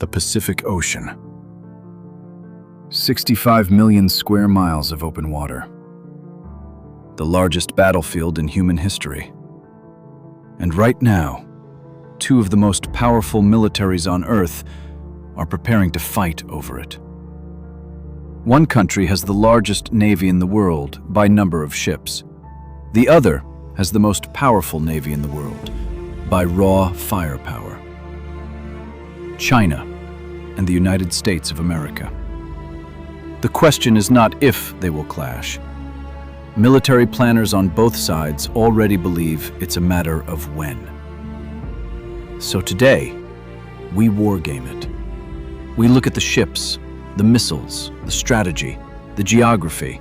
The Pacific Ocean. 65 million square miles of open water. The largest battlefield in human history. And right now, two of the most powerful militaries on Earth are preparing to fight over it. One country has the largest navy in the world by number of ships. The other has the most powerful navy in the world by raw firepower. China and the United States of America. The question is not if they will clash. Military planners on both sides already believe it's a matter of when. So today, we wargame it. We look at the ships, the missiles, the strategy, the geography,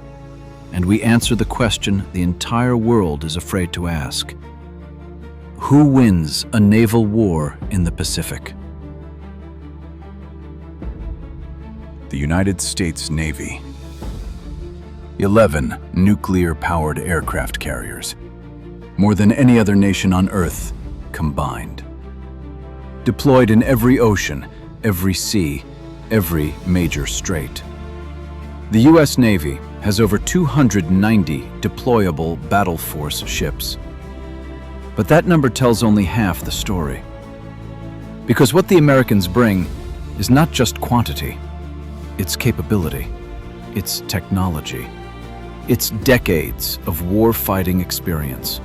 and we answer the question the entire world is afraid to ask. Who wins a naval war in the Pacific? The United States Navy. 11 nuclear-powered aircraft carriers, more than any other nation on Earth combined. Deployed in every ocean, every sea, every major strait. The U.S. Navy has over 290 deployable battle force ships. But that number tells only half the story. Because what the Americans bring is not just quantity, it's capability, it's technology, it's decades of war-fighting experience.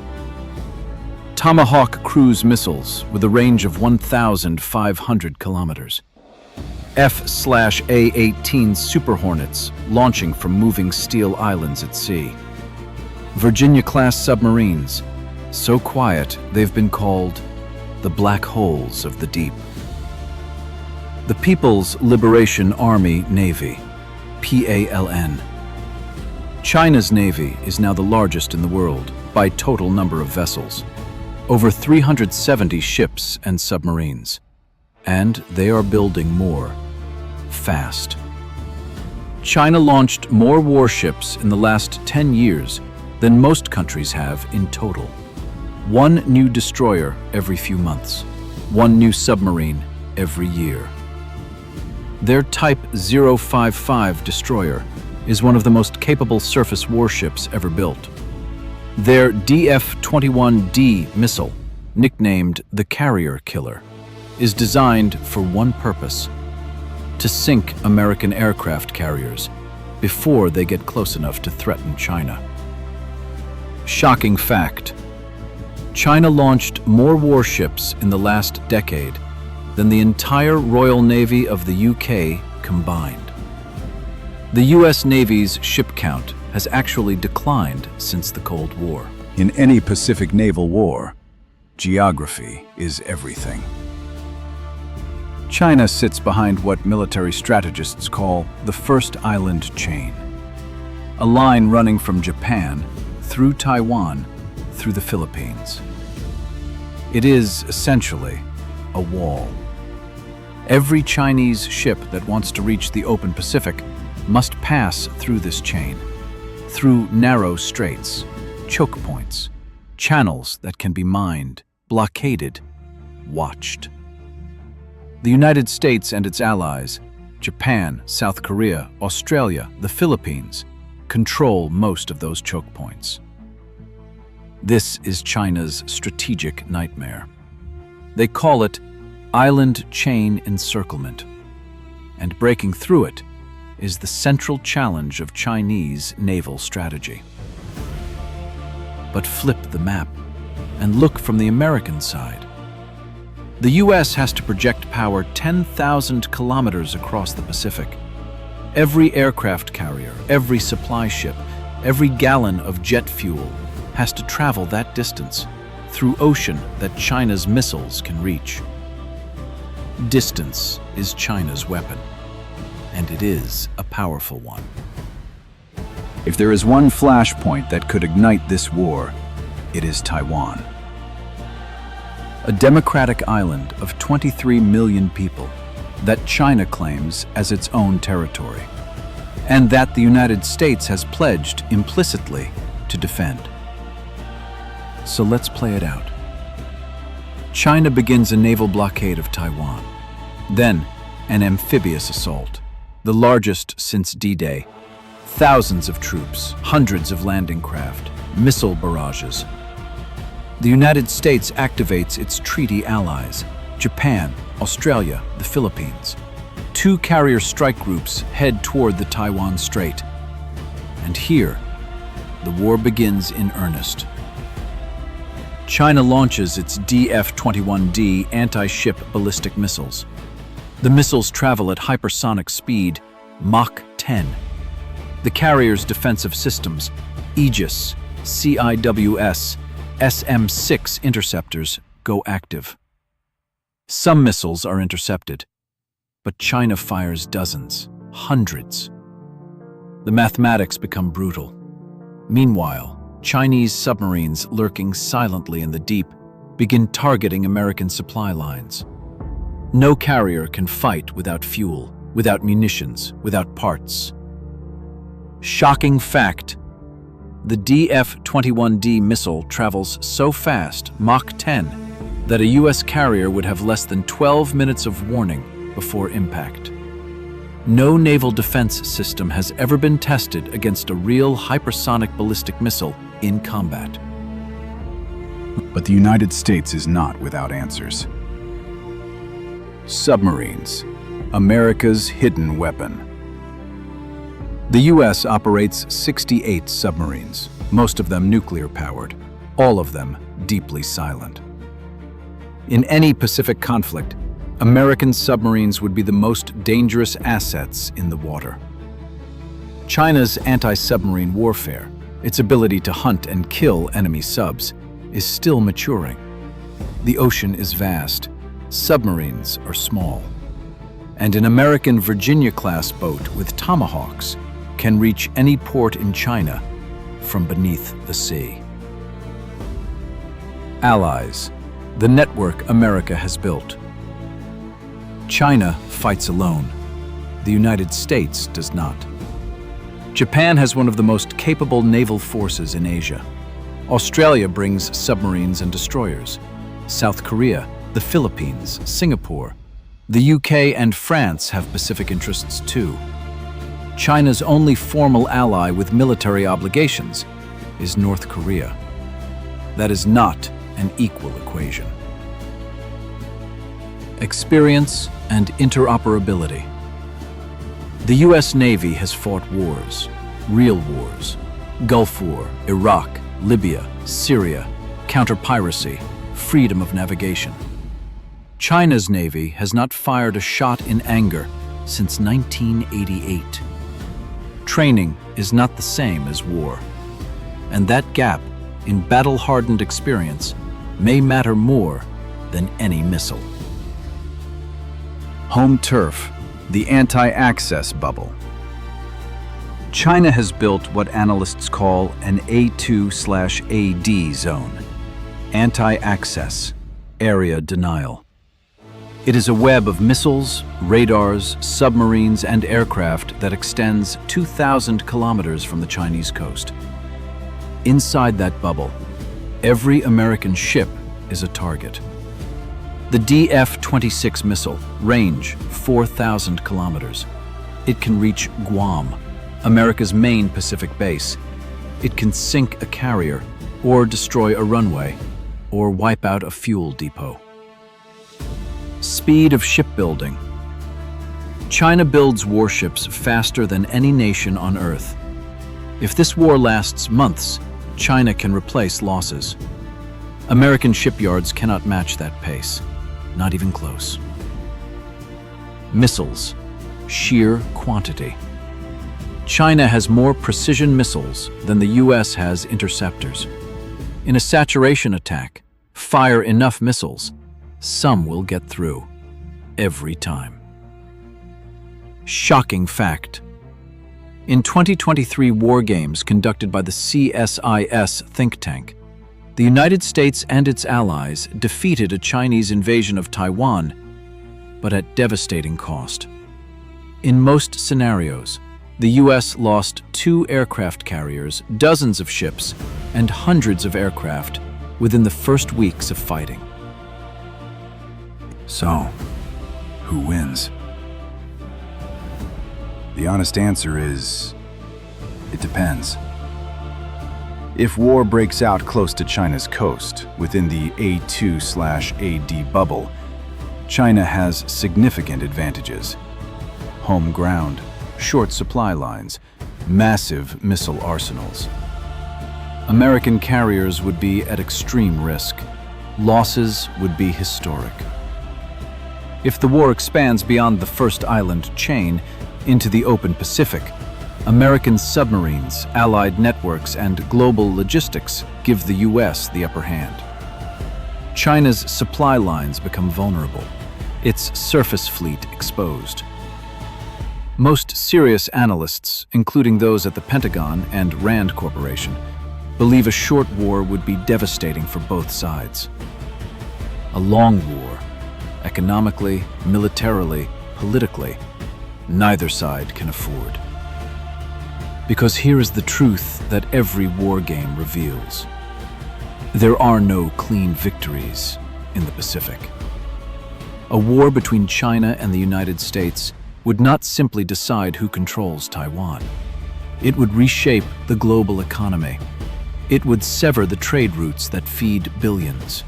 Tomahawk cruise missiles with a range of 1,500 kilometers. F/A-18 Super Hornets launching from moving steel islands at sea. Virginia-class submarines, so quiet they've been called the black holes of the deep. The People's Liberation Army Navy, PALN. China's navy is now the largest in the world by total number of vessels. Over 370 ships and submarines. And they are building more, fast. China launched more warships in the last 10 years than most countries have in total. One new destroyer every few months. One new submarine every year. Their Type 055 destroyer is one of the most capable surface warships ever built. Their DF-21D missile, nicknamed the Carrier Killer, is designed for one purpose: to sink American aircraft carriers before they get close enough to threaten China. Shocking fact: China launched more warships in the last decade than the entire Royal Navy of the UK combined. The US Navy's ship count has actually declined since the Cold War. In any Pacific naval war, geography is everything. China sits behind what military strategists call the first island chain, a line running from Japan through Taiwan through the Philippines. It is essentially a wall. Every Chinese ship that wants to reach the open Pacific must pass through this chain, through narrow straits, choke points, channels that can be mined, blockaded, watched. The United States and its allies, Japan, South Korea, Australia, the Philippines, control most of those choke points. This is China's strategic nightmare. They call it island chain encirclement, and breaking through it is the central challenge of Chinese naval strategy. But flip the map and look from the American side. The US has to project power 10,000 kilometers across the Pacific. Every aircraft carrier, every supply ship, every gallon of jet fuel has to travel that distance through ocean that China's missiles can reach. Distance is China's weapon, and it is a powerful one. If there is one flashpoint that could ignite this war, it is Taiwan. A democratic island of 23 million people that China claims as its own territory, and that the United States has pledged implicitly to defend. So let's play it out. China begins a naval blockade of Taiwan. Then, An amphibious assault, the largest since D-Day. Thousands of troops, hundreds of landing craft, missile barrages. The United States activates its treaty allies, Japan, Australia, the Philippines. 2 carrier strike groups head toward the Taiwan Strait. And here, the war begins in earnest. China launches its DF-21D anti-ship ballistic missiles. The missiles travel at hypersonic speed, Mach 10. The carrier's defensive systems, Aegis, CIWS, SM-6 interceptors, go active. Some missiles are intercepted, but China fires dozens, hundreds. The mathematics become brutal. Meanwhile, Chinese submarines lurking silently in the deep begin targeting American supply lines. No carrier can fight without fuel, without munitions, without parts. Shocking fact: the DF-21D missile travels so fast, Mach 10, that a U.S. carrier would have less than 12 minutes of warning before impact. No naval defense system has ever been tested against a real hypersonic ballistic missile in combat. But the United States is not without answers. Submarines, America's hidden weapon. The U.S. operates 68 submarines, most of them nuclear-powered, all of them deeply silent. In any Pacific conflict, American submarines would be the most dangerous assets in the water. China's anti-submarine warfare, its ability to hunt and kill enemy subs, is still maturing. The ocean is vast, submarines are small, and an American Virginia-class boat with Tomahawks can reach any port in China from beneath the sea. Allies, the network America has built. China fights alone. The United States does not. Japan has one of the most capable naval forces in Asia. Australia brings submarines and destroyers. South Korea, the Philippines, Singapore, the UK and France have Pacific interests too. China's only formal ally with military obligations is North Korea. That is not an equal equation. Experience and interoperability. The U.S. Navy has fought wars, real wars: Gulf War, Iraq, Libya, Syria, counter-piracy, freedom of navigation. China's Navy has not fired a shot in anger since 1988. Training is not the same as war, and that gap in battle-hardened experience may matter more than any missile. Home turf, the anti-access bubble. China has built what analysts call an A2/AD zone, anti-access, area denial. It is a web of missiles, radars, submarines, and aircraft that extends 2,000 kilometers from the Chinese coast. Inside that bubble, every American ship is a target. The DF-26 missile, range 4,000 kilometers. It can reach Guam, America's main Pacific base. It can sink a carrier, or destroy a runway, or wipe out a fuel depot. Speed of shipbuilding. China builds warships faster than any nation on Earth. If this war lasts months, China can replace losses. American shipyards cannot match that pace, not even close. Missiles, sheer quantity. China has more precision missiles than the US has interceptors. In a saturation attack, fire enough missiles, some will get through, every time. Shocking fact. In 2023 war games conducted by the CSIS think tank, the United States and its allies defeated a Chinese invasion of Taiwan, but at devastating cost. In most scenarios, the US lost 2 aircraft carriers, dozens of ships, and hundreds of aircraft within the first weeks of fighting. So, who wins? The honest answer is, it depends. If war breaks out close to China's coast, within the A2/AD bubble, China has significant advantages. Home ground, short supply lines, massive missile arsenals. American carriers would be at extreme risk. Losses would be historic. If the war expands beyond the first island chain into the open Pacific, American submarines, allied networks, and global logistics give the U.S. the upper hand. China's supply lines become vulnerable, its surface fleet exposed. Most serious analysts, including those at the Pentagon and Rand Corporation, believe a short war would be devastating for both sides. A long war, economically, militarily, politically, neither side can afford. Because here is the truth that every war game reveals. There are no clean victories in the Pacific. A war between China and the United States would not simply decide who controls Taiwan. It would reshape the global economy. It would sever the trade routes that feed billions.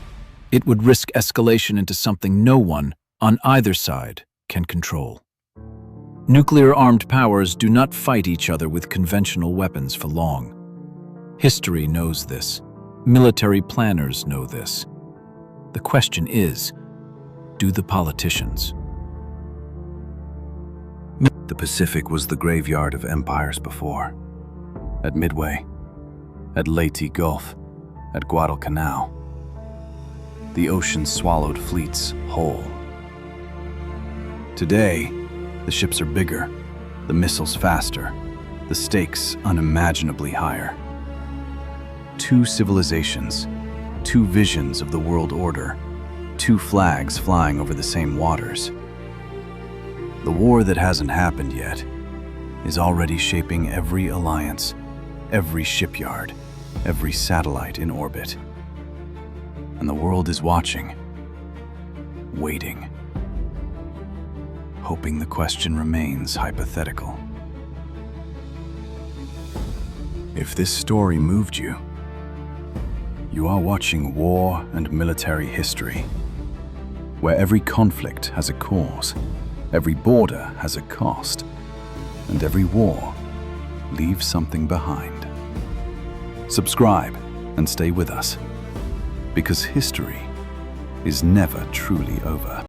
It would risk escalation into something no one, on either side, can control. Nuclear-armed powers do not fight each other with conventional weapons for long. History knows this. Military planners know this. The question is, do the politicians? The Pacific was the graveyard of empires before. At Midway, at Leyte Gulf, at Guadalcanal, the ocean swallowed fleets whole. Today, the ships are bigger, the missiles faster, the stakes unimaginably higher. Two civilizations, two visions of the world order, two flags flying over the same waters. The war that hasn't happened yet is already shaping every alliance, every shipyard, every satellite in orbit. And the world is watching, waiting, hoping the question remains hypothetical. If this story moved you, you are watching war and military history, where every conflict has a cause, every border has a cost, and every war leaves something behind. Subscribe and stay with us, because history is never truly over.